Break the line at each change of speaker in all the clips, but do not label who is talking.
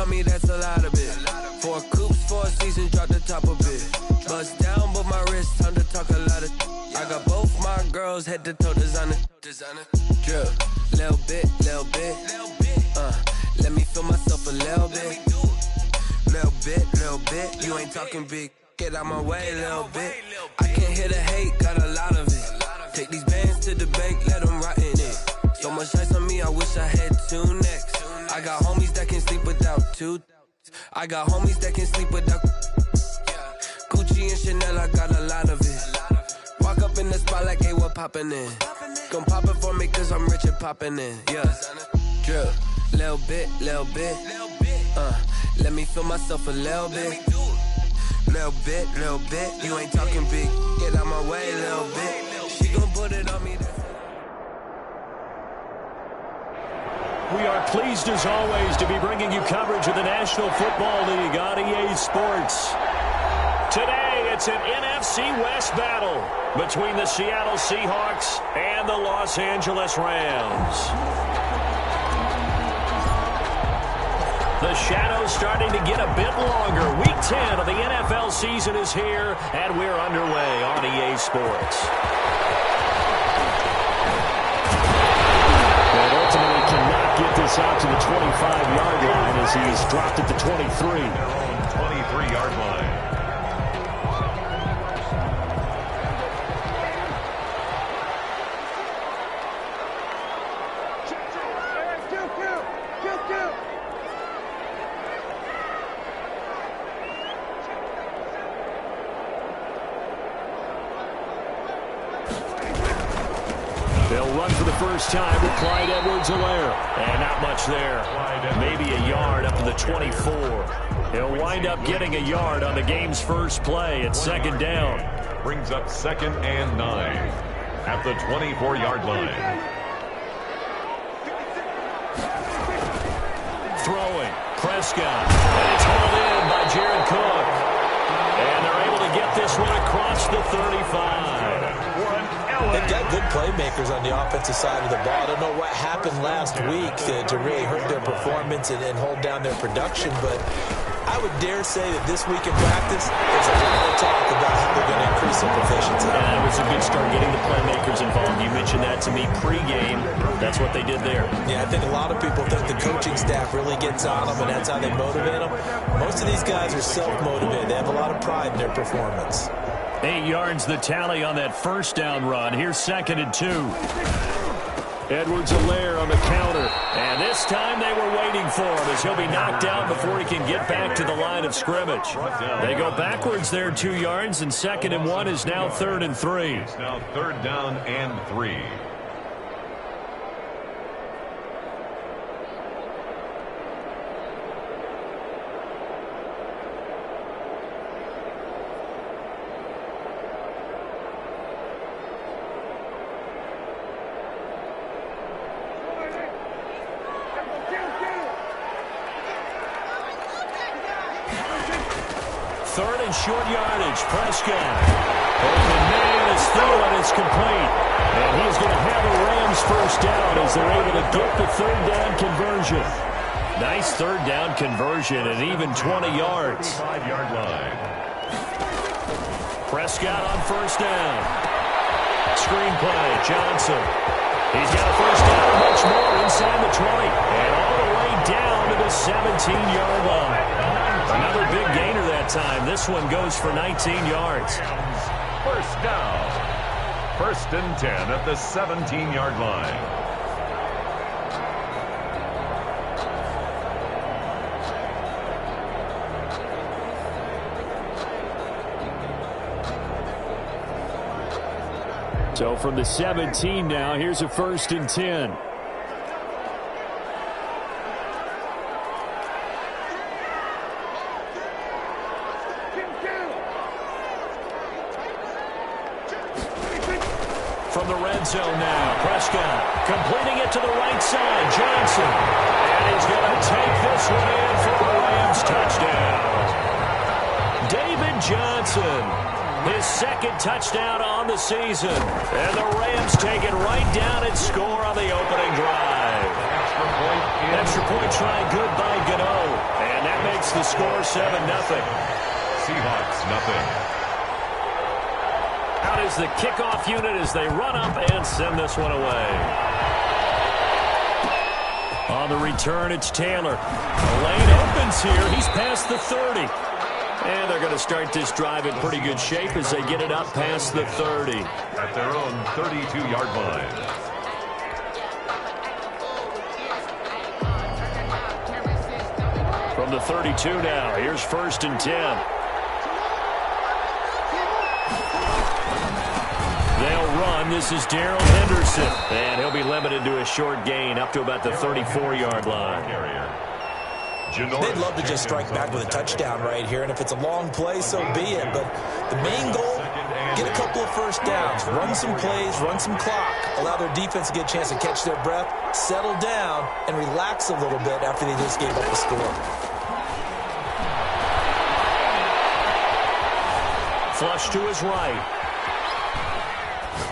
on me, that's a lot of it. 4 coops, 4 seasons, drop the top a bit. Bust down, but my wrist, time to talk a lot of. I got both my girls head to toe designer. Drip, little bit. Let me feel myself a little bit. Little bit. You ain't talking big. Get out my way a little bit. I can't hear the hate, got a lot of it. Take these bands to the bank, let them rot in it. So much ice on me, I wish I had 2 necks. I got homies that can sleep without 2. I got homies that can sleep without Gucci and Chanel, I got a lot of it. Walk up in the spot like, hey, what poppin' in? Gon' pop it for me cause I'm rich and poppin' in, yeah. Drip, little bit. Let me feel myself a little bit. Little bit. You ain't talking big. Get out my way a little bit. She gon' put it on me.
We are pleased as always to be bringing you coverage of the National Football League on EA Sports. Today it's an NFC West battle between the Seattle Seahawks and the Los Angeles Rams. The shadow's starting to get a bit longer. Week 10 of the NFL season is here, and we're underway on EA Sports. And ultimately cannot get this out to the 25-yard line as he's dropped at the 23. Their own 23-yard line. They'll run for the first time with Clyde Edwards-Helaire. And not much there. Maybe a yard up to the 24. He'll wind up getting a yard on the game's first play at second down.
Brings up 2nd and 9 at the 24-yard line.
Throwing. Prescott. And it's hauled in by Jared Cook. And they're able to get this one across the 35.
They've got good playmakers on the offensive side of the ball. I don't know what happened last week to really hurt their performance and hold down their production, but I would dare say that this week in practice, there's a lot of talk about how they're going to increase their proficiency.
Yeah, it was a good start getting the playmakers involved. You mentioned that to me pregame. That's what they did there.
Yeah, I think a lot of people think the coaching staff really gets on them, and that's how they motivate them. Most of these guys are self-motivated. They have a lot of pride in their performance.
8 yards the tally on that first down run. Here's 2nd and 2. Edwards-Helaire on the counter. And this time they were waiting for him as he'll be knocked out before he can get back to the line of scrimmage. They go backwards there 2 yards, and 2nd and 1 is now 3rd and 3.
It's now 3rd down and 3.
Third and short yardage. Prescott. Open man is through, and it's complete. And he's going to have a Rams first down as they're able to get the 3rd down conversion. Nice 3rd down conversion and even 20 yards.
5-yard line.
Prescott on first down. Screenplay. Johnson. He's got a first down, much more inside the 20. And all the way down to the 17-yard line. Another big gainer that time. This one goes for 19 yards.
First down. 1st and 10 at the 17-yard line.
So from the 17 now, here's a 1st and 10. From the red zone now, Prescott completing it to the right side, Johnson. And he's going to take this one in for a Rams touchdown. David Johnson, his 2nd touchdown on the season. And the Rams take it right down and score on the opening drive. Extra point try good by Gano. And score 7-0.
Seahawks, nothing.
Out is the kickoff unit as they run up and send this one away. On the return, it's Taylor. The lane opens here. He's past the 30. And they're going to start this drive in pretty good shape as they get it up past the 30.
At their own 32-yard line.
From the 32 now, here's 1st and 10. They'll run. This is Darrell Henderson. And he'll be limited to a short gain up to about the 34-yard line.
They'd love to just strike back with a touchdown right here, and if it's a long play, so be it. But the main goal, get a couple of first downs, run some plays, run some clock, allow their defense to get a chance to catch their breath, settle down, and relax a little bit after they just gave up a score.
Flush to his right.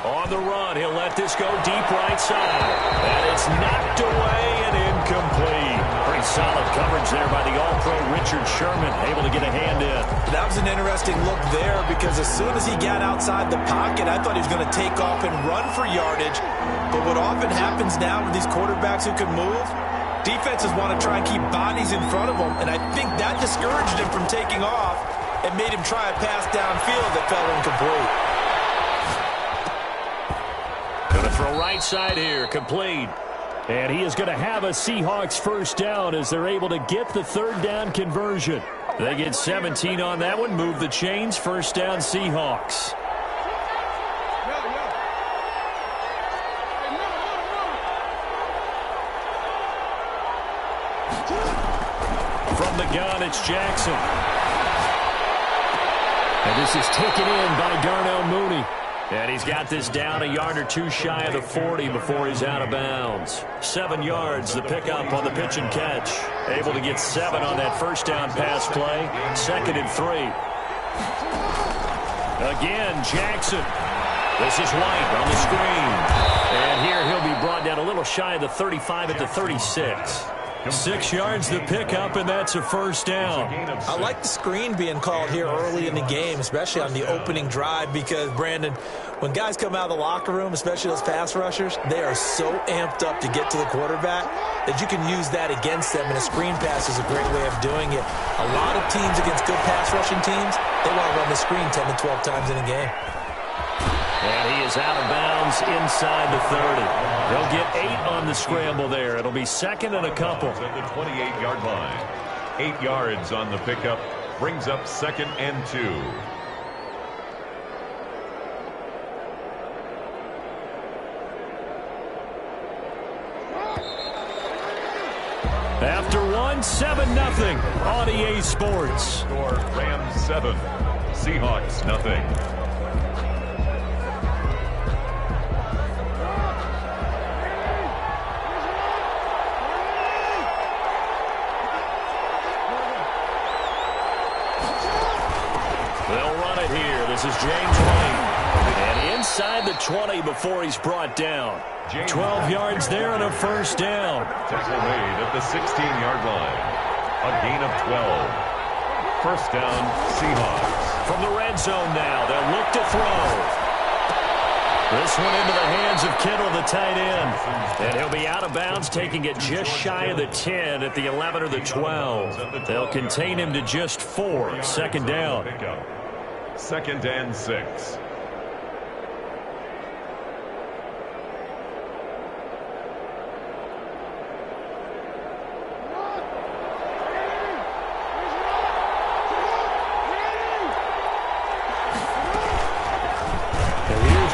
On the run, he'll let this go deep right side. And it's knocked away and incomplete. Pretty solid coverage there by the All-Pro Richard Sherman, able to get a hand in.
That was an interesting look there because as soon as he got outside the pocket, I thought he was going to take off and run for yardage. But what often happens now with these quarterbacks who can move, defenses want to try and keep bodies in front of them, and I think that discouraged him from taking off and made him try a pass downfield that fell incomplete.
Going to throw right side here, complete. And he is going to have a Seahawks first down as they're able to get the 3rd down conversion. They get 17 on that one, move the chains, 1st down Seahawks. From the gun, it's Jackson. And this is taken in by Darnell Mooney. And he's got this down a yard or two shy of the 40 before he's out of bounds. 7 yards, the pickup on the pitch and catch. Able to get 7 on that 1st down pass play. 2nd and 3. Again, Jackson. This is White on the screen. And here he'll be brought down a little shy of the 35 at the 36. 6 yards the pickup, and that's a 1st down.
I like the screen being called here early in the game, especially on the opening drive, because, Brandon, when guys come out of the locker room, especially those pass rushers, they are so amped up to get to the quarterback that you can use that against them, and a screen pass is a great way of doing it. A lot of teams against good pass rushing teams, they want to run the screen 10 to 12 times in a game.
And he is out of bounds inside the 30. They'll get 8 on the scramble there. It'll be 2nd and a couple.
At the 28-yard line. 8 yards on the pickup. Brings up 2nd and 2.
After 1, 7-0 on EA Sports.
Score Rams 7. Seahawks nothing.
This is James White. And inside the 20 before he's brought down. 12 yards there and a 1st down.
Tackle made at the 16-yard line. A gain of 12. 1st down, Seahawks.
From the red zone now, they'll look to throw. This one into the hands of Kittle, the tight end. And he'll be out of bounds, taking it just shy of the 10 at the 11 or the 12. They'll contain him to just 4. 2nd down.
2nd and 6.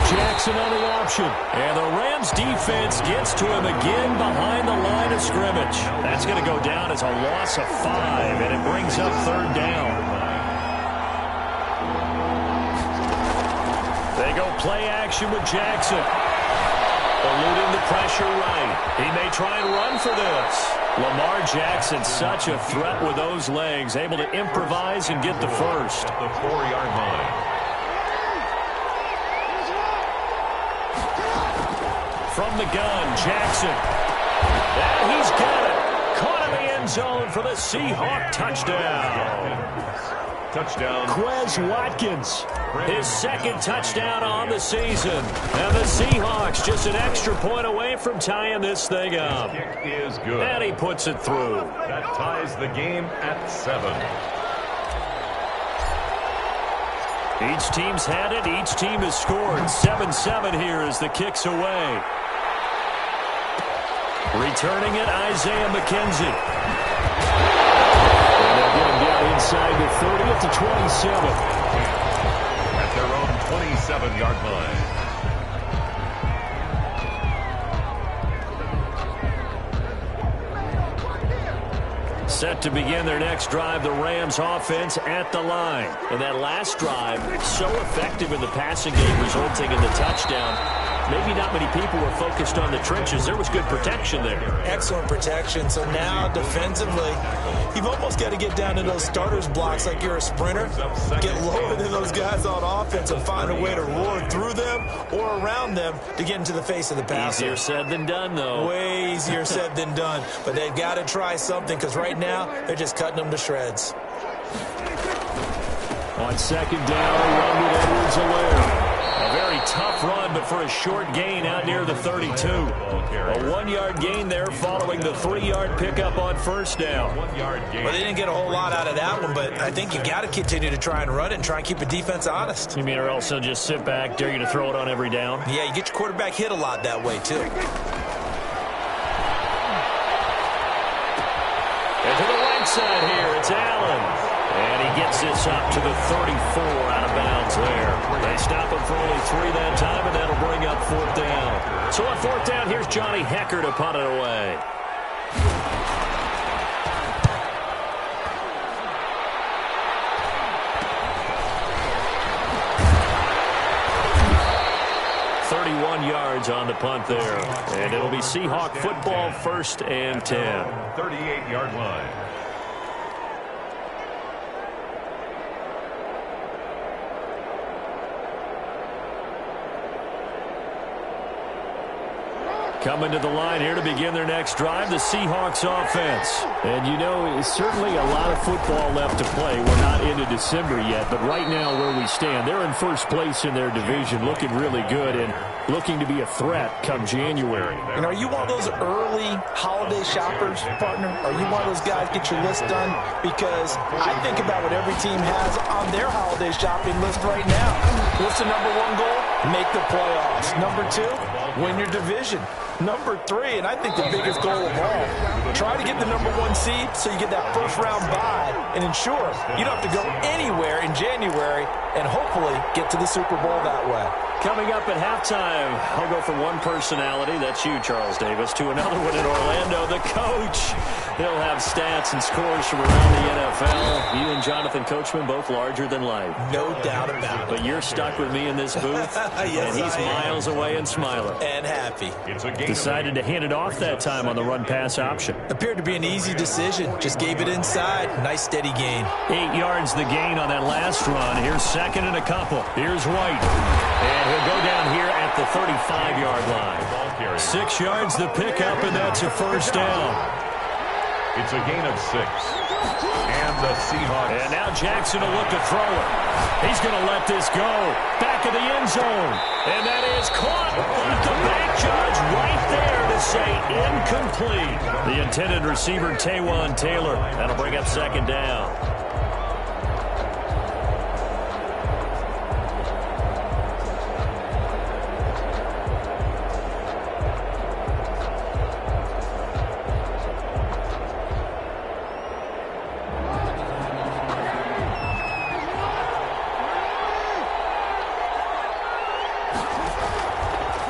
Jackson on the option. And the Rams defense gets to him again behind the line of scrimmage. That's going to go down as a loss of 5, and it brings up 3rd down. They go play action with Jackson. Eluding the pressure right. He may try and run for this. Lamar Jackson, such a threat with those legs, able to improvise and get the first.
At the 4-yard line. From the gun, Jackson. And he's got it. Caught in the end
end zone for the Seahawk touchdown.
Touchdown.
Quez Watkins, his second touchdown on the season. And the Seahawks just an extra point away from tying this thing up.
Kick is good.
And he puts it through.
That ties the game at 7.
Each team's had it. Each team has scored. 7-7 here as the kick's away. Returning it, Isaiah McKenzie. And they'll get him down inside the 30 at the 27.
At their own 27-yard line.
Set to begin their next drive, the Rams offense at the line. And that last drive, so effective in the passing game, resulting in the touchdown. Maybe not many people were focused on the trenches. There was good protection there.
Excellent protection. So now defensively, you've almost got to get down to those starters blocks like you're a sprinter. Get lower than those guys on offense and find a way to roar through them or around them to get into the face of the passer.
Easier said than done, though.
Way easier said than done. But they've got to try something because right now they're just cutting them to shreds.
On second down, a run with Edwards-Helaire. A very tough run, but for a short gain out near the 32. A 1-yard gain there following the 3-yard pickup on first down.
1-yard gain.
Well, they didn't get a whole lot out of that one, but I think you got to continue to try and run it and try and keep the defense honest.
You mean or else they'll just sit back, dare you to throw it on every down?
Yeah, you get your quarterback hit a lot that way, too.
And to the right side here, it's Allen. And he gets this up to the 34 out of bounds there. They stop him for only 3 that time, and that'll bring up 4th down. So on 4th down, here's Johnny Hecker to punt it away. Yards on the punt there. And it'll be Seahawk football, 1st and 10.
38-yard line.
Coming to the line here to begin their next drive, the Seahawks offense. And you know, it's certainly a lot of football left to play. We're not into December yet, but right now where we stand, they're in first place in their division, looking really good and looking to be a threat come January.
And are you one of those early holiday shoppers, partner? Are you one of those guys get your list done? Because I think about what every team has on their holiday shopping list right now. What's the number 1 goal? Make the playoffs. Number 2, win your division. Number 3, and I think the biggest goal of all, try to get the number 1 seed so you get that first-round bye and ensure you don't have to go anywhere in January and hopefully get to the Super Bowl that way.
Coming up at halftime, I'll go from one personality, that's you, Charles Davis, to another one in Orlando, the coach. He'll have stats and scores from around the NFL. You and Jonathan Coachman both larger than life.
No doubt about it.
But you're stuck with me in this booth,
yes,
and he's miles away and smiling.
And happy.
It's a game.
Decided to hand it off that time on the run-pass option.
Appeared to be an easy decision. Just gave it inside. Nice steady gain.
8 yards the gain on that last run. Here's 2nd and a couple. Here's White. And he'll go down here at the 35-yard line. 6 yards the pickup, and that's a first down.
It's a gain of 6. And the Seahawks.
And now Jackson will look to throw it. He's going to let this go. Back of the end zone. And that is caught. The back judge right there to say incomplete. The intended receiver, Taywan Taylor. That'll bring up 2nd down.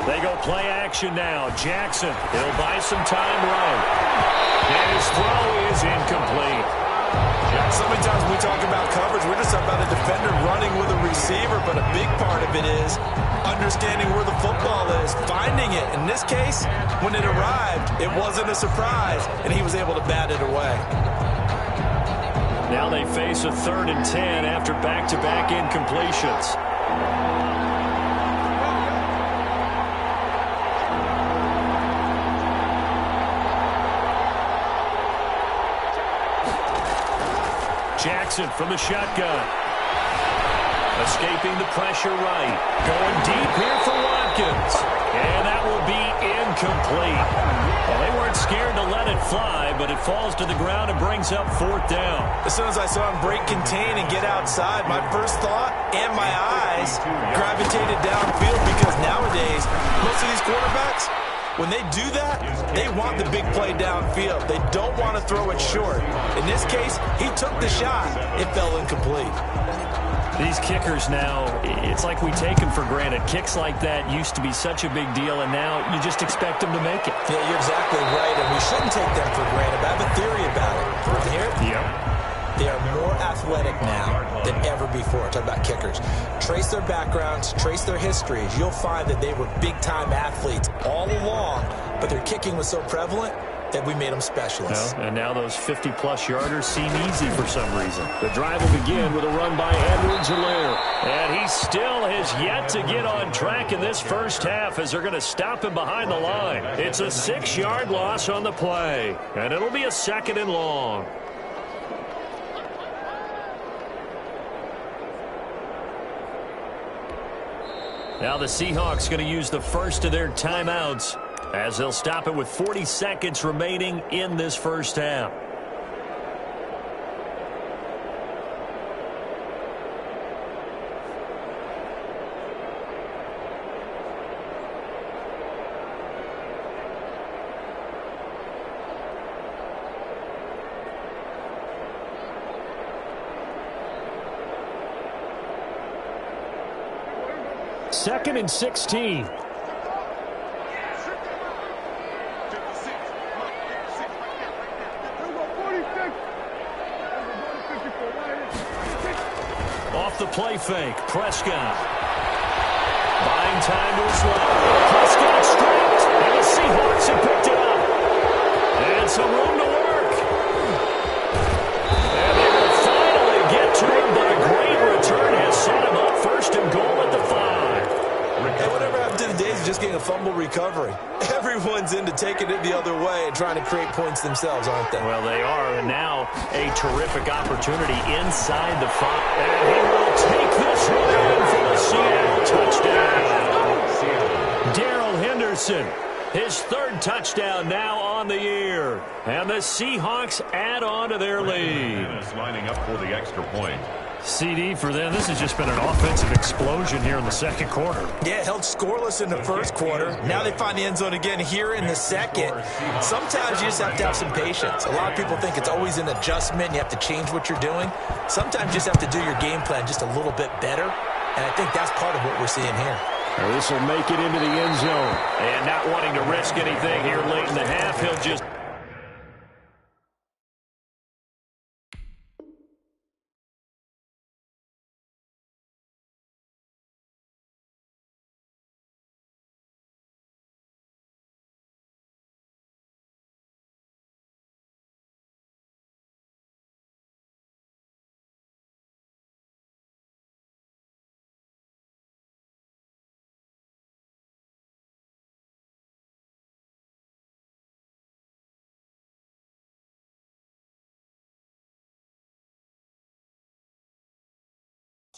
They go play action now. Jackson, he'll buy some time right. And his throw is incomplete.
So many times when we talk about coverage, we're just about a defender running with a receiver, but a big part of it is understanding where the football is, finding it. In this case, when it arrived, it wasn't a surprise, and he was able to bat it away.
Now they face a 3rd and 10 after back-to-back incompletions. Jackson from the shotgun. Escaping the pressure right. Going deep here for Watkins. And that will be incomplete. Well, they weren't scared to let it fly, but it falls to the ground and brings up 4th down.
As soon as I saw him break contain and get outside, my first thought and my eyes gravitated downfield, because nowadays, most of these quarterbacks, when they do that, they want the big play downfield. They don't want to throw it short. In this case, he took the shot. It fell incomplete.
These kickers now, it's like we take them for granted. Kicks like that used to be such a big deal, and now you just expect them to make it.
Yeah, you're exactly right, and we shouldn't take them for granted. But I have a theory about it. Want to hear it?
Yep.
They are more athletic now than ever before. Talk about kickers. Trace their backgrounds, trace their histories. You'll find that they were big-time athletes all along, but their kicking was so prevalent that we made them specialists.
Well, and now those 50-plus yarders seem easy for some reason. The drive will begin with a run by Edwards-Helaire. And he still has yet to get on track in this first half, as they're going to stop him behind the line. It's a 6-yard loss on the play, and it'll be a 2nd and long. Now the Seahawks going to use the first of their timeouts, as they'll stop it with 40 seconds remaining in this first half. Second and 16. Off the play fake, Prescott. Buying time to his left. Prescott stripped, and the Seahawks have picked it up. And some room to work. And they will finally get to him, but a great return has set him up. 1st and goal at the 5.
Hey, whatever happened to the days of just getting a fumble recovery? Everyone's into taking it the other way and trying to create points themselves, aren't they?
Well, they are, and now a terrific opportunity inside the 5. And he will take this one in for the Seattle touchdown. Darrell Henderson, his 3rd touchdown now on the year. And the Seahawks add on to their lead.
Lining up for the extra point.
CD for them. This has just been an offensive explosion here in the 2nd quarter.
Yeah, held scoreless in the 1st quarter. Now they find the end zone again here in the 2nd. Sometimes you just have to have some patience. A lot of people think it's always an adjustment. You have to change what you're doing. Sometimes you just have to do your game plan just a little bit better. And I think that's part of what we're seeing here.
Well, this will make it into the end zone. And not wanting to risk anything here late in the half, he'll just...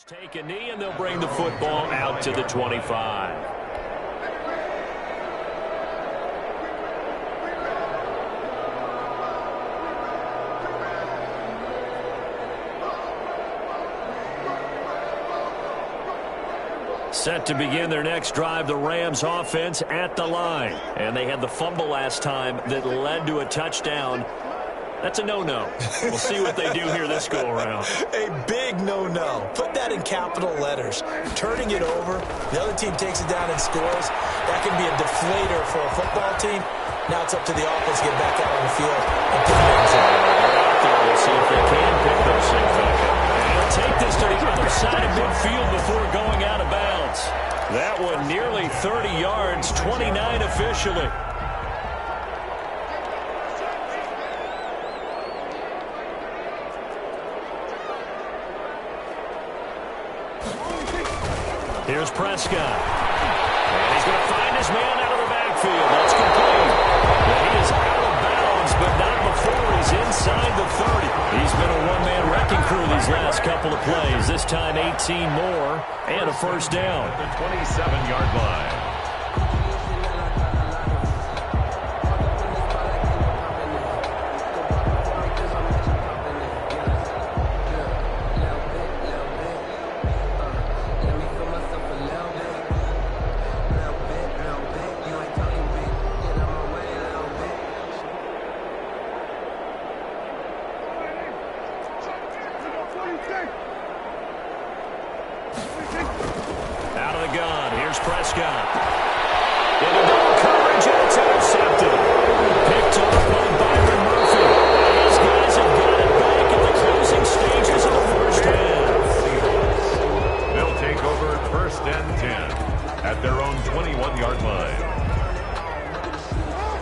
Take a knee, and they'll bring the football out to the 25. Set to begin their next drive, the Rams offense at the line. And they had the fumble last time that led to a touchdown. That's a no-no. We'll see what they do here this go-around.
A big no-no. Put that in capital letters. Turning it over, the other team takes it down and scores. That can be a deflator for a football team. Now it's up to the offense to get back out on the field and put the games in.
They're out there. We'll see if they can pick those things up. And they'll take this to the other side of midfield before going out of bounds. That one nearly 30 yards, 29 officially. Here's Prescott. And he's going to find his man out of the backfield. That's complete. Well, he is out of bounds, but not before he's inside the 30. He's been a one-man wrecking crew his last couple of plays. This time 18 more and a first down.
At the 27-yard line.
Out of the gun. Here's Prescott. Into double coverage, and it's intercepted. Picked off by Byron Murphy. These guys have got it back at the closing stages of the first half.
They'll take over first and 10 at their own 21-yard line.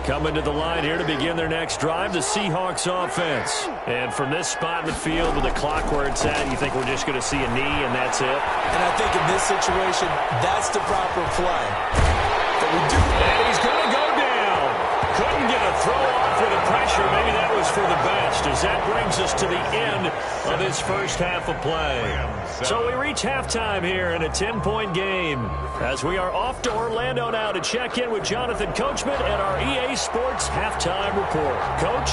Coming to the line here to begin their next drive, the Seahawks offense. And from this spot in the field with the clock where it's at, you think we're just going to see a knee and that's it?
And I think in this situation, that's the proper play. But we do.
And he's going to go down. Couldn't get a throw off with the pressure. Maybe that was for the best, as that brings us to the end of this first half of play. So we reach halftime here in a 10-point game as we are off to Orlando now to check in with Jonathan Coachman and our EA Sports halftime report. Coach?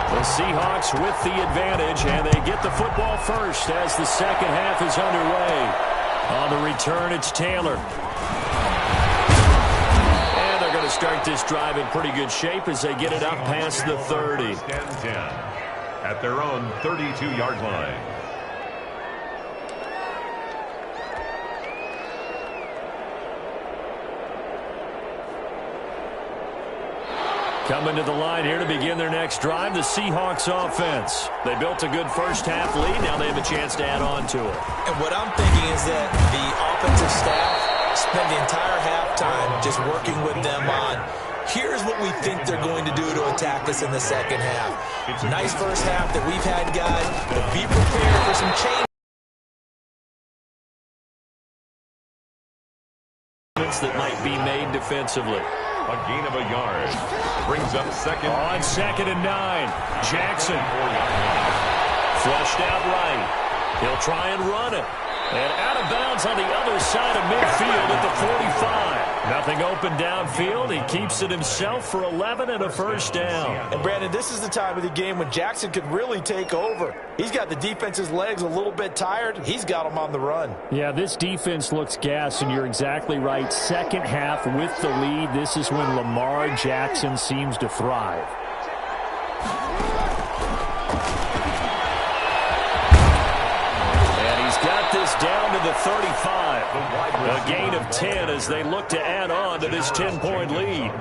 The Seahawks with the advantage, and they get the football first as the second half is underway. On the return, it's Taylor. And they're going to start this drive in pretty good shape as they get it up past the 30.
First and 10 at their own 32-yard line.
Coming to the line here to begin their next drive, the Seahawks offense. They built a good first half lead. Now they have a chance to add on to it.
And what I'm thinking is that the offensive staff spend the entire halftime just working with them on, here's what we think they're going to do to attack us in the second half. Nice first half that we've had, guys, but be prepared for some change
that might be made defensively.
A gain of a yard. Brings up second.
On 2nd and 9. Jackson. Flushed out right. He'll try and run it. And out of bounds on the other side of midfield at the 45. Nothing open downfield. He keeps it himself for 11 and a first down.
And, Brandon, this is the time of the game when Jackson could really take over. He's got the defense's legs a little bit tired. He's got them on the run.
Yeah, this defense looks gassed, and you're exactly right. Second half with the lead, this is when Lamar Jackson seems to thrive. Down to the 35. A gain of 10 as they look to add on to this 10-point lead.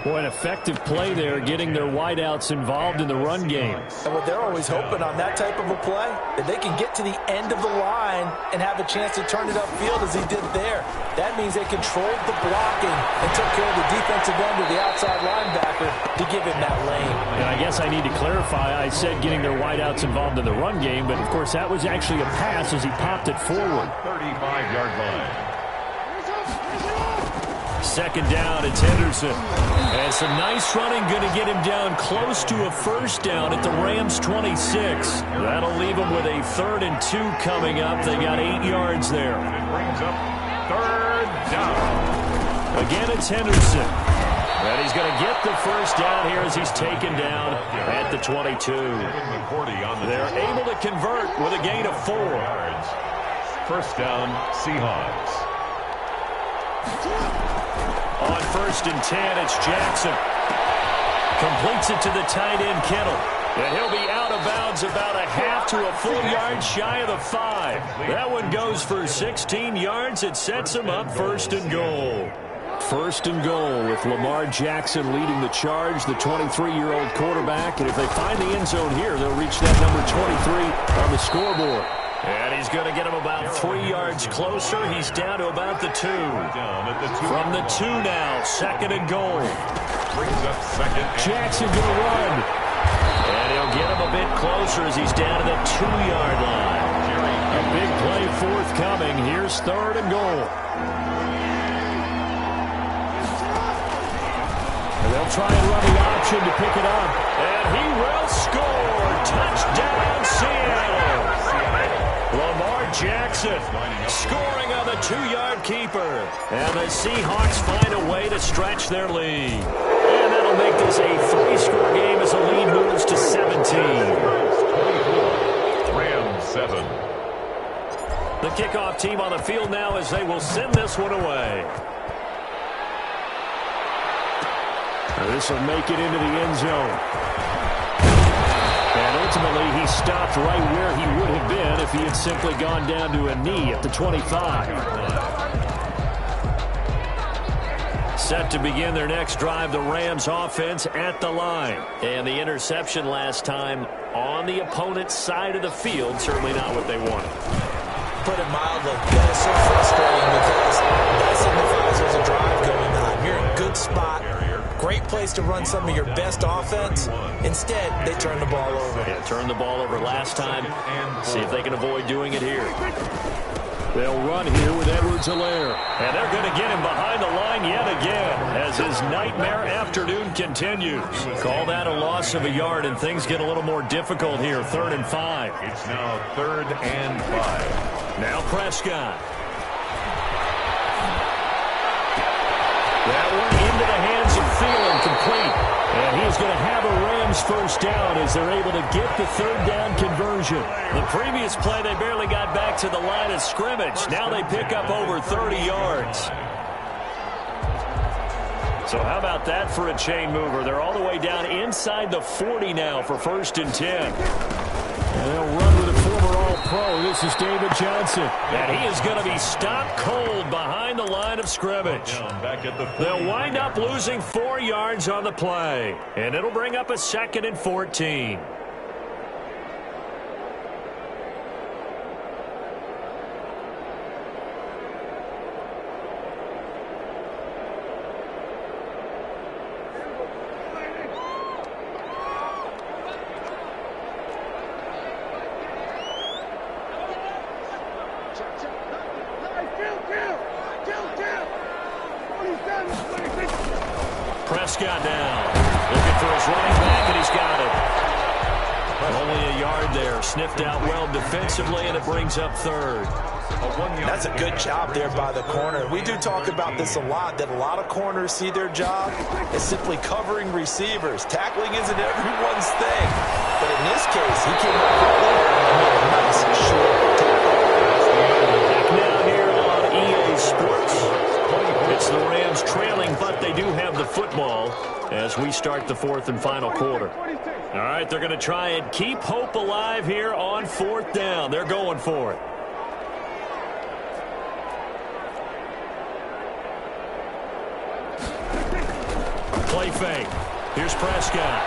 Boy, an effective play there, getting their wideouts involved in the run game.
And what they're always hoping on that type of a play, that they can get to the end of the line and have a chance to turn it upfield as he did there. That means they controlled the blocking and took care of the defensive end of the outside linebacker to give him that lane.
And I guess I need to clarify, I said getting their wideouts involved in the run game, but of course that was actually a pass as he popped it forward.
35-yard line.
Second down, it's Henderson. And some nice running, going to get him down close to a first down at the Rams 26. That'll leave them with a 3rd and 2 coming up. They got 8 yards there.
It brings up 3rd down.
Again, it's Henderson. And he's going to get the first down here as he's taken down at the 22. They're able to convert with a gain of 4
yards. First down, Seahawks.
On 1st and 10, it's Jackson. Completes it to the tight end, Kittle. And he'll be out of bounds about a half to a full yard shy of the 5. That one goes for 16 yards. It sets him up 1st and goal. 1st and goal with Lamar Jackson leading the charge, the 23-year-old quarterback. And if they find the end zone here, they'll reach that number 23 on the scoreboard. And he's going to get him about 3 yards closer. He's down to about the 2. From the 2 now, 2nd and goal.
Brings up second.
Jackson going to run. And he'll get him a bit closer as he's down to the 2-yard line. A big play forthcoming. Here's 3rd and goal. And they'll try and run the option to pick it up. And he will score. Touchdown, Seahawks. And the Seahawks find a way to stretch their lead. And that'll make this a 3-score game as the lead moves to 17.
Rams 7.
The kickoff team on the field now as they will send this one away. This will make it into the end zone. And ultimately, he stopped right where he would have been if he had simply gone down to a knee at the 25. Set to begin their next drive, the Rams offense at the line. And the interception last time on the opponent's side of the field, certainly not what they wanted.
Put it mildly, that is so frustrating because that signifies there's a drive going on. You're in a good spot. Great place to run some of your best offense. Instead, they turn the ball over.
Yeah, turned the ball over last time. See if they can avoid doing it here. They'll run here with Edwards-Helaire. And they're going to get him behind the line yet again as his nightmare afternoon continues. Call that a loss of a yard, and things get a little more difficult here. 3rd and 5.
It's now 3rd and 5.
Now Prescott. That one into the hands of Thielen, complete. And he's going to have a Rams first down as they're able to get the 3rd down conversion. The previous play, they barely got back to the line of scrimmage. Now they pick up over 30 yards. So how about that for a chain mover? They're all the way down inside the 40 now for 1st and 10. And they'll run with a former All-Pro. This is David Johnson. And he is going to be stopped cold behind the line of scrimmage. They'll wind up losing 4 yards on the play. And it'll bring up a 2nd and 14. Prescott down. Looking for his running back, and he's got it. Only a yard there. Sniffed out well defensively, and it brings up 3rd.
That's a good job there by the corner. We do talk about this a lot, that a lot of corners see their job as simply covering receivers. Tackling isn't everyone's thing. But in this case, he came up and made a nice short tackle.
Back now here on EA Sports. It's the Rams trailing, but they do have the football as we start the 4th and final quarter. All right, they're going to try and keep hope alive here on 4th down. They're going for it. Play fake. Here's Prescott.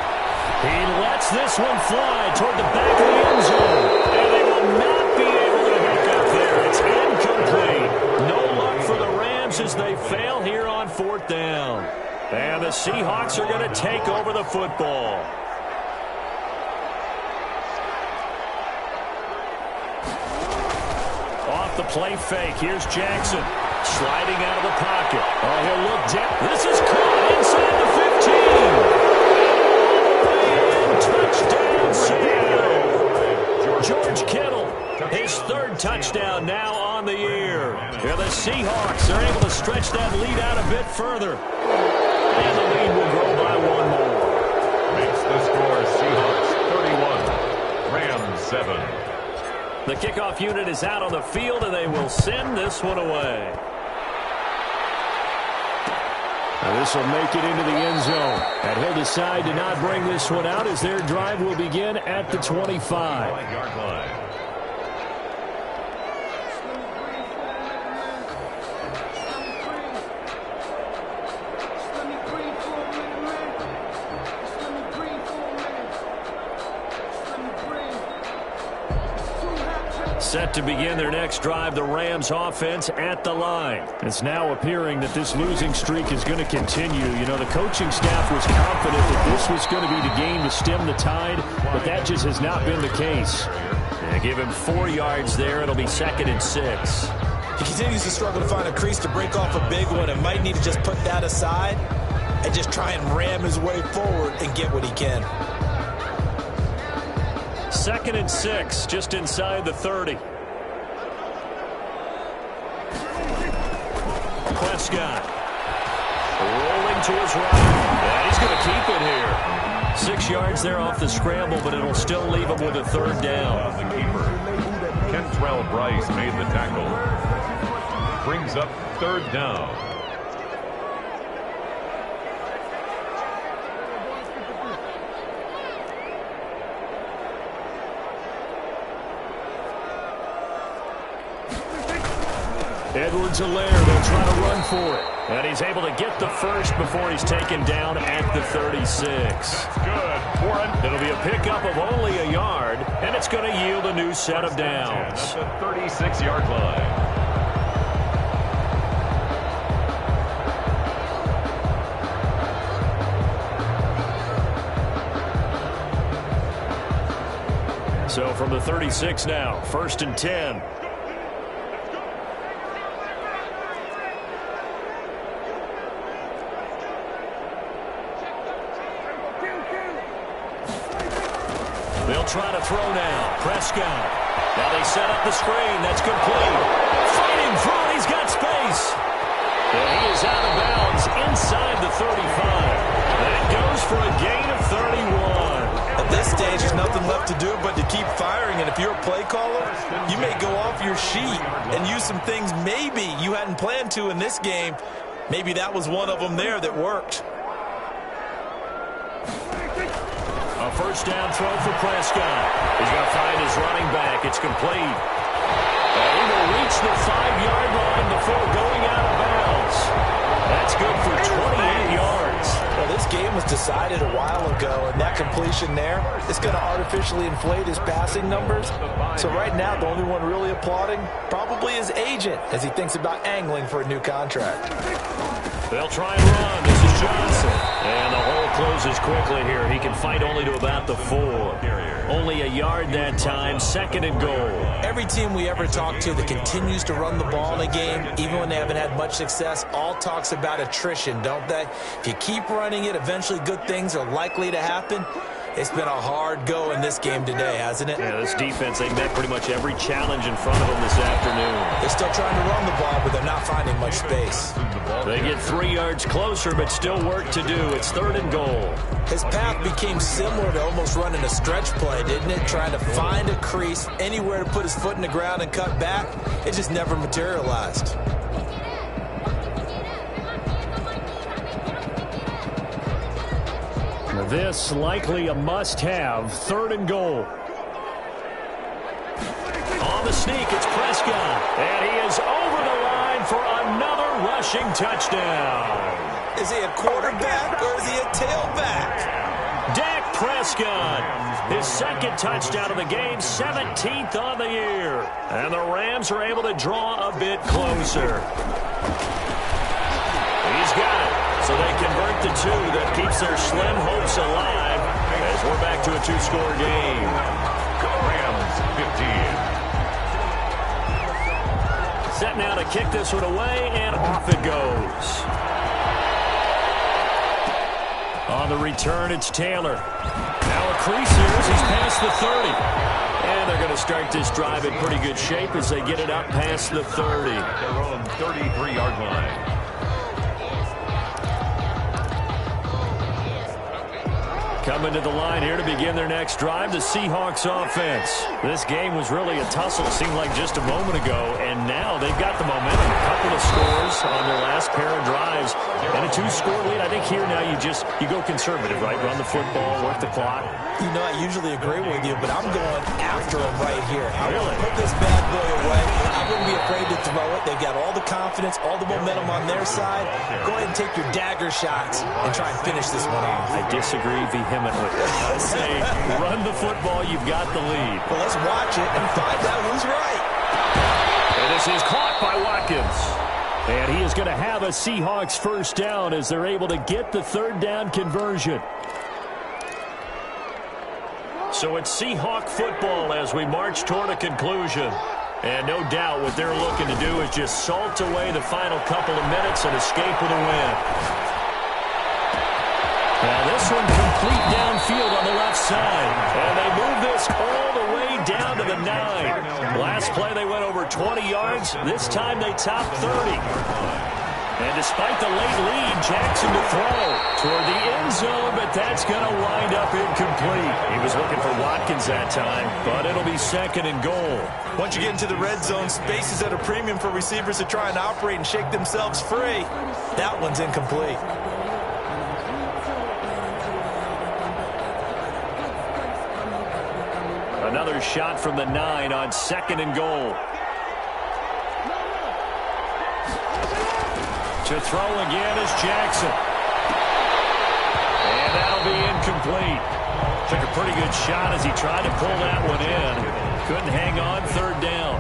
He lets this one fly toward the back of the end zone. And they will not be able to hook up there. It's incomplete. No luck for the Rams as they fail here on 4th down. And the Seahawks are going to take over the football. Off the play fake. Here's Jackson. Sliding out of the pocket. Oh, he'll look down. This is caught inside the 15. And touchdown, Seattle. George Kittle, his 3rd touchdown now on the year. Here the Seahawks are able to stretch that lead out a bit further. And the lead will grow by 1 more.
Makes the score Seahawks 31, Rams 7.
The kickoff unit is out on the field, and they will send this one away. Now this will make it into the end zone. And he'll decide to not bring this one out as their drive will begin at the 25.
Yard line.
Set to begin their next drive, the Rams offense at the line. It's now appearing that this losing streak is going to continue. You know, the coaching staff was confident that this was going to be the game to stem the tide, but that just has not been the case. And give him 4 yards there. It'll be 2nd and 6.
He continues to struggle to find a crease to break off a big one and might need to just put that aside and just try and ram his way forward and get what he can.
2nd and 6, just inside the 30. Prescott. Rolling to his right. And he's going to keep it here. 6 yards there off the scramble, but it'll still leave him with a third down.
The keeper, Kentrell Bryce, made the tackle. Brings up third down.
Edwards-Helaire, they'll try to run for it. And he's able to get the first before he's taken down at the 36.
That's good. Warren.
It'll be a pickup of only a yard, and it's going to yield a new set of downs.
At the 36-yard line.
So from the 36 now, 1st and 10. They'll try to throw now. Prescott. Now they set up the screen. That's complete. Fighting through it. He's got space. And he is out of bounds inside the 35. That goes for a gain of 31.
At this stage, there's nothing left to do but to keep firing. And if you're a play caller, you may go off your sheet and use some things maybe you hadn't planned to in this game. Maybe that was one of them there that worked.
A first down throw for Prescott. He's going to find his running back. It's complete. And he will reach the 5-yard line before going out of bounds. That's good for 28 yards.
Well, this game was decided a while ago, and that completion there is going to artificially inflate his passing numbers. So right now, the only one really applauding probably his agent as he thinks about angling for a new contract.
They'll try and run. This is Johnson. And the hole closes quickly here. He can fight only to about the 4. Only a yard that time. 2nd and goal.
Every team we ever talk to that continues to run the ball in a game, even when they haven't had much success, all talks about attrition, don't they? If you keep running it, eventually good things are likely to happen. It's been a hard go in this game today, hasn't it?
Yeah, this defense, they met pretty much every challenge in front of them this afternoon.
They're still trying to run the ball, but they're not finding much space.
They get 3 yards closer, but still work to do. It's 3rd and goal.
His path became similar to almost running a stretch play, didn't it? Trying to find a crease, anywhere to put his foot in the ground and cut back. It just never materialized.
This likely a must-have. 3rd and goal. On the sneak, it's Prescott. And he is over the line for another rushing touchdown.
Is he a quarterback or is he a tailback?
Dak Prescott, his 2nd touchdown of the game, 17th on the year. And the Rams are able to draw a bit closer. He's got it. So they convert the 2. That keeps their slim hopes alive as we're back to a 2-score game.
Rams 15.
Set now to kick this one away, and off it goes. On the return, it's Taylor. Now a crease here as he's past the 30. And they're going to start this drive in pretty good shape as they get it up past the 30.
Their own 33-yard line.
Coming to the line here to begin their next drive, the Seahawks offense. This game was really a tussle, it seemed like just a moment ago, and now they've got the momentum. A couple of scores on their last pair of drives, and a 2-score lead. I think here now you go conservative, right? Run the football, work the clock.
You know, I usually agree with you, but I'm going after him right here. I want to put this bad boy away. I wouldn't be afraid to throw it. They've got all the confidence, all the momentum on their side. Go ahead and take your dagger shots and try and finish this one off.
I disagree vehemently. I say run the football, you've got the lead.
Well, let's watch it and find out who's right.
And this is caught by Watkins. And he is going to have a Seahawks first down as they're able to get the 3rd down conversion. So it's Seahawk football as we march toward a conclusion. And no doubt what they're looking to do is just salt away the final couple of minutes and escape with a win. Now this one complete downfield on the left side. And they move this all the way down to the 9. Last play they went over 20 yards. This time they topped 30. And despite the late lead, Jackson to throw toward the end zone, but that's going to wind up incomplete. He was looking for Watkins that time, but it'll be 2nd and goal.
Once you get into the red zone, space is at a premium for receivers to try and operate and shake themselves free. That one's incomplete.
Another shot from the 9 on 2nd and goal. To throw again is Jackson. And that'll be incomplete. Took a pretty good shot as he tried to pull that one in. Couldn't hang on 3rd down.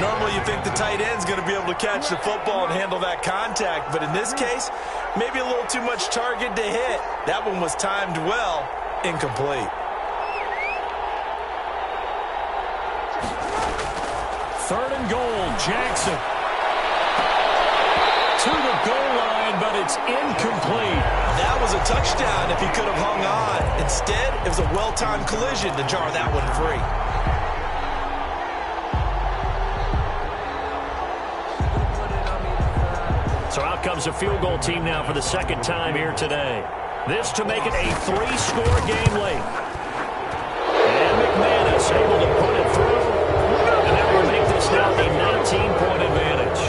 Normally you think the tight end's going to be able to catch the football and handle that contact, but in this case, maybe a little too much target to hit. That one was timed well. Incomplete.
3rd and goal, Jackson. To the goal line, but it's incomplete.
That was a touchdown if he could have hung on. Instead, it was a well-timed collision to jar that one free.
So out comes a field goal team now for the 2nd time here today. This to make it a 3-score game late. And McManus able to put it through. And that will make this now a 19-point advantage.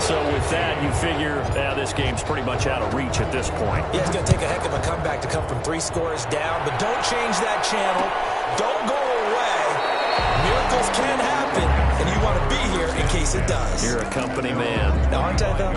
So with that, you figure this game's pretty much out of reach at this point.
Yeah, it's going to take a heck of a comeback to come from 3 scores down, but don't change that channel. Don't go away. Miracles can happen, and you want to be here in case it does.
You're a company man.
Now, aren't I, though?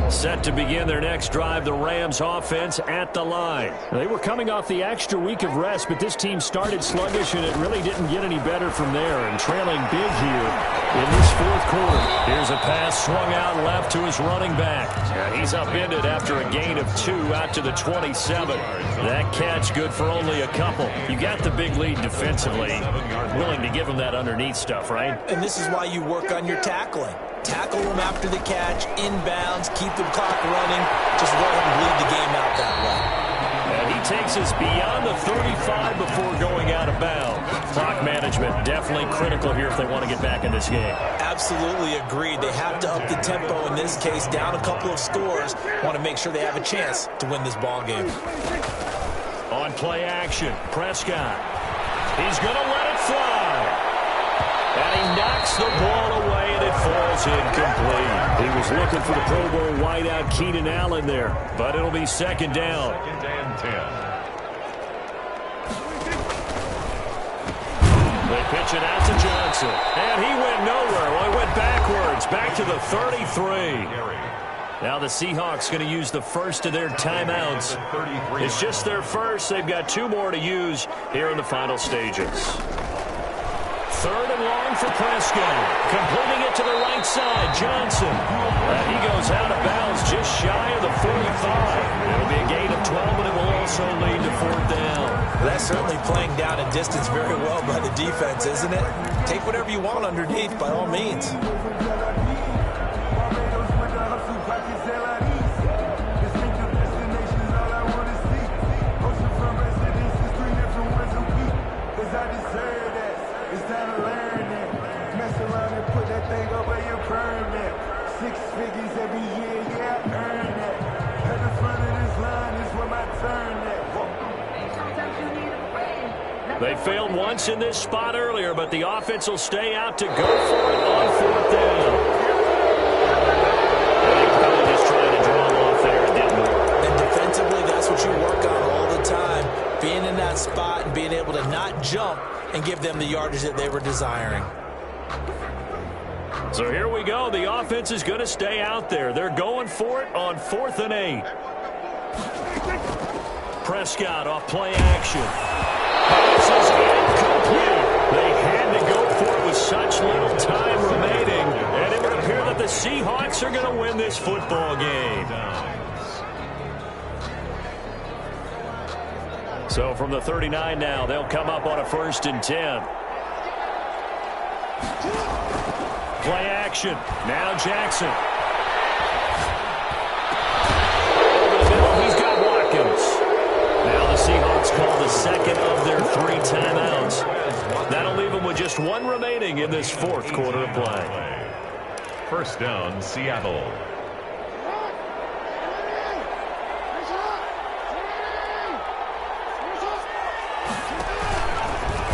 Set to begin their next drive, the Rams offense at the line. They were coming off the extra week of rest, but this team started sluggish, and it really didn't get any better from there, and trailing big here in this 4th quarter. Here's a pass swung out left to his running back. He's upended after a gain of 2 out to the 27. That catch good for only a couple. You got the big lead defensively. Willing to give him that underneath stuff, right?
And this is why you work on your tackling. Tackle them after the catch, inbounds, keep the clock running. Just let them bleed the game out that way.
And he takes us beyond the 35 before going out of bounds. Clock management definitely critical here if they want to get back in this game.
Absolutely agreed. They have to up the tempo in this case, down a couple of scores. Want to make sure they have a chance to win this ball game.
On play action, Prescott. He's going to let it fly. And he knocks the ball away, and it falls incomplete. He was looking for the Pro Bowl wideout Keenan Allen there, but it'll be 2nd down.
2nd and 10.
They pitch it out to Johnson, and he went nowhere. Well, he went backwards, back to the 33. Now the Seahawks going to use the first of their timeouts. It's just their first. They've got 2 more to use here in the final stages. 3rd and long for Prescott. Completing it to the right side, Johnson. And he goes out of bounds just shy of the 45. It'll be a gain of 12, but it will also lead to 4th down.
That's certainly playing down a distance very well by the defense, isn't it? Take whatever you want underneath, by all means.
They failed once in this spot earlier, but the offense will stay out to go for it on 4th down. They just trying to draw them off there. It didn't work.
And defensively, that's what you work on all the time. Being in that spot and being able to not jump and give them the yardage that they were desiring.
So here we go. The offense is going to stay out there. They're going for it on 4th and 8. Prescott off play action. Pass is incomplete. They had to go for it with such little time remaining, and it would appear that the Seahawks are going to win this football game. So from the 39 now, they'll come up on a 1st and 10. Play action. Now Jackson. Over the middle, he's got Watkins. Now the Seahawks call the second of their 3 timeouts. That'll leave them with just 1 remaining in this 4th quarter of play.
1st down, Seattle.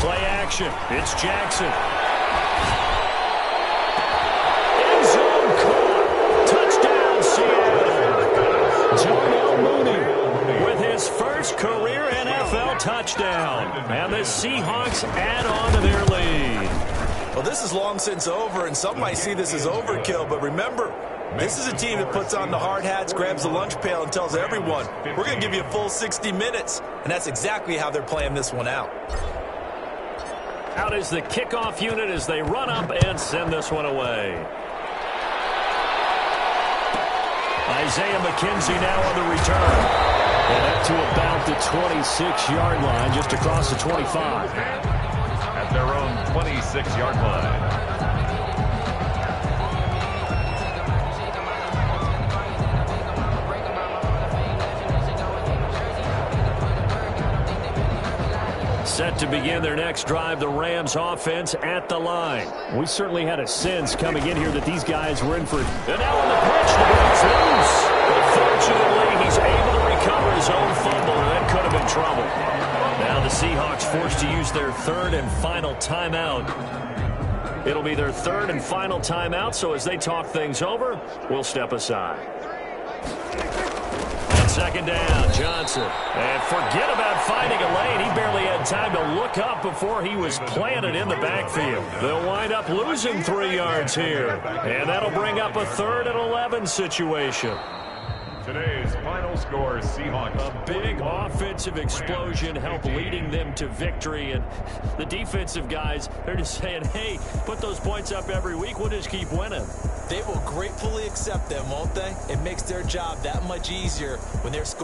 Play action. It's Jackson. End zone caught. Touchdown, Seattle. Darnell Mooney with his first career NFL touchdown. And the Seahawks add on to their lead.
Well, this is long since over, and some might see this as overkill, but remember, this is a team that puts on the hard hats, grabs the lunch pail, and tells everyone, we're going to give you a full 60 minutes. And that's exactly how they're playing this one out.
Out is the kickoff unit as they run up and send this one away. Isaiah McKenzie now on the return. And up to about the 26-yard line, just across the 25.
At their own 26-yard line.
Set to begin their next drive, the Rams offense at the line. We certainly had a sense coming in here that these guys were in for it. And now on the pitch, the ball's loose. But fortunately, he's able to recover his own fumble, and that could have been trouble. Now the Seahawks forced to use their 3rd and final timeout. It'll be their 3rd and final timeout, so as they talk things over, we'll step aside. 2nd down, Johnson. And forget about finding a lane. He barely had time to look up before he was planted in the backfield. They'll wind up losing 3 yards here. And that'll bring up a 3rd and 11 situation.
Today's final score, Seahawks.
A big offensive explosion helped leading them to victory. And the defensive guys, they're just saying, hey, put those points up every week. We'll just keep winning.
They will gratefully accept them, won't they? It makes their job that much easier when they're scoring.